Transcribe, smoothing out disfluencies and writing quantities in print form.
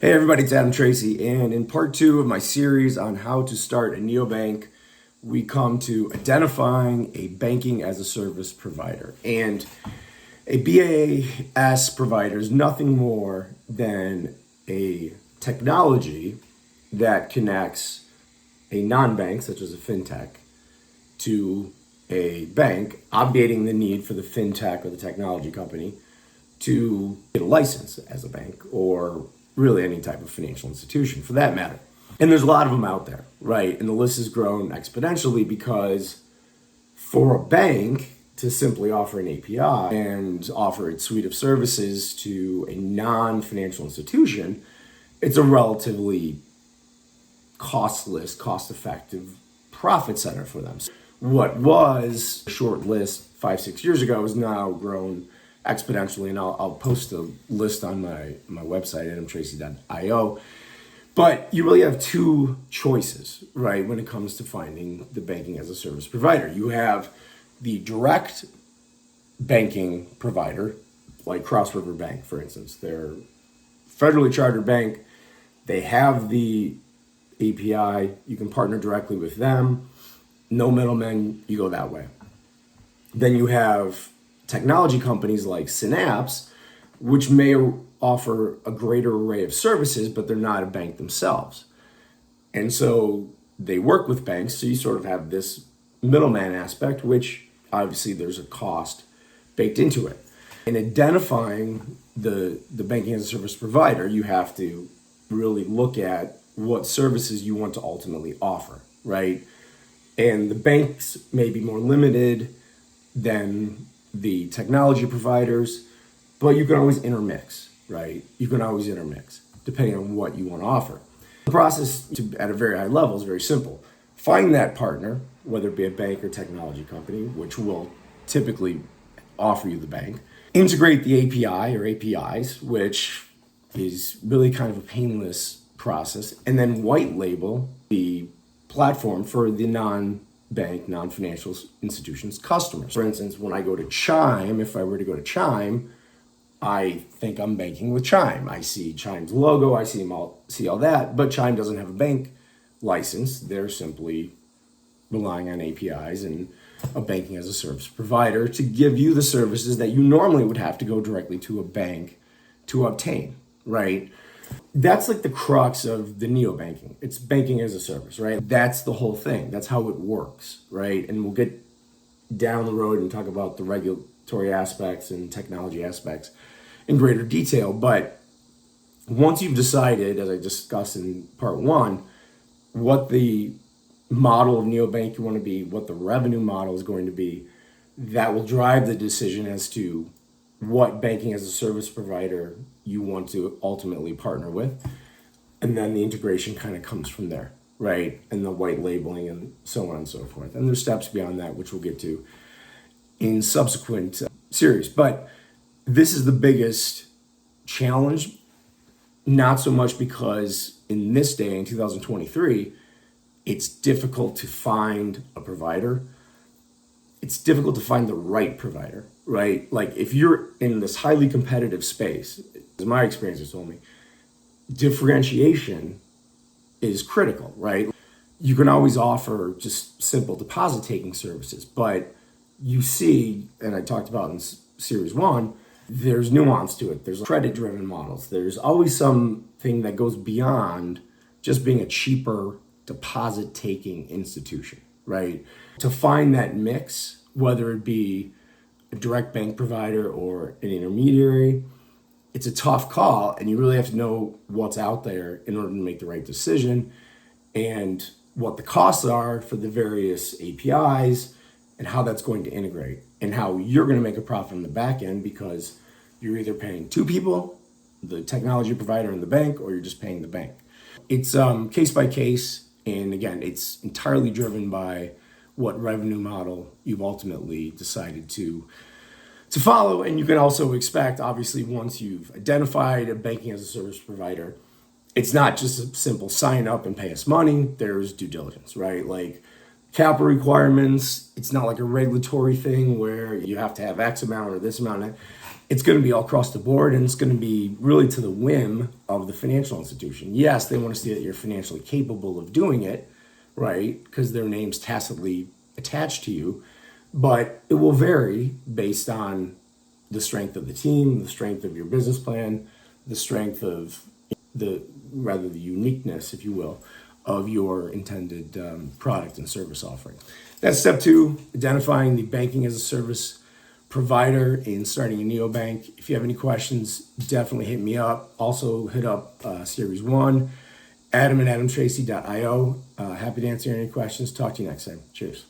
Hey everybody, it's Tracy, and in part 2 of my series on how to start a neobank, we come to identifying a banking as a service provider. And a BaaS provider is nothing more than a technology that connects a non-bank, such as a fintech, to a bank, obviating the need for the fintech or the technology company to get a license as a bank or really any type of financial institution for that matter. And there's a lot of them out there, right? And the list has grown exponentially because for a bank to simply offer an API and offer its suite of services to a non-financial institution, it's a relatively costless, cost-effective profit center for them. What was a short list 5-6 years ago has now grown exponentially, and I'll post a list on my website, adamtracy.io. But you really have two choices, right, when it comes to finding the banking as a service provider. You have the direct banking provider, like Cross River Bank, for instance. They're a federally chartered bank. They have the API. You can partner directly with them. No middlemen. You go that way. Then you have technology companies like Synapse, which may offer a greater array of services, but they're not a bank themselves. And so they work with banks, so you sort of have this middleman aspect, which obviously there's a cost baked into it. In identifying the banking as a service provider, you have to really look at what services you want to ultimately offer, right? And the banks may be more limited than the technology providers, but you can always intermix, right? You can always intermix depending on what you want to offer. The process at a very high level is very simple. Find that partner, whether it be a bank or technology company, which will typically offer you the bank. Integrate the API or APIs, which is really kind of a painless process, and then white label the platform for the non-bank, non-financial institutions customers. For instance, when I go to Chime, if I were to go to Chime, I think I'm banking with Chime. I see Chime's logo, I see all that, but Chime doesn't have a bank license. They're simply relying on APIs and a banking as a service provider to give you the services that you normally would have to go directly to a bank to obtain, right? That's like the crux of the neobanking. It's banking as a service, right? That's the whole thing. That's how it works, right? And we'll get down the road and talk about the regulatory aspects and technology aspects in greater detail. But once you've decided, as I discussed in part 1, what the model of neobank you want to be, what the revenue model is going to be, that will drive the decision as to what banking as a service provider you want to ultimately partner with. And then the integration kind of comes from there, right? And the white labeling and so on and so forth. And there's steps beyond that, which we'll get to in subsequent series. But this is the biggest challenge, not so much because in this day, in 2023, it's difficult to find a provider. It's difficult to find the right provider, right? Like if you're in this highly competitive space, as my experience has told me, differentiation is critical, right? You can always offer just simple deposit taking services, but you see, and I talked about in series 1, there's nuance to it. There's credit driven models. There's always something that goes beyond just being a cheaper deposit taking institution, right? To find that mix, whether it be a direct bank provider or an intermediary, it's a tough call, and you really have to know what's out there in order to make the right decision and what the costs are for the various APIs and how that's going to integrate and how you're going to make a profit on the back end, because you're either paying two people, the technology provider and the bank, or you're just paying the bank. It's case by case, and again, it's entirely driven by what revenue model you've ultimately decided to follow. And you can also expect, obviously, once you've identified a banking as a service provider, it's not just a simple sign up and pay us money. There's due diligence, right? Like capital requirements. It's not like a regulatory thing where you have to have X amount or this amount. it's going to be all across the board, and it's going to be really to the whim of the financial institution. Yes, they want to see that you're financially capable of doing it, right? Because their name's tacitly attached to you, but it will vary based on the strength of the team, the strength of your business plan, the strength of the uniqueness, if you will, of your intended product and service offering. That's step 2, identifying the banking as a service provider and starting a neobank. If you have any questions, definitely hit me up. Also hit up series 1, adam@adamtracy.io. Happy to answer any questions. Talk to you next time. Cheers.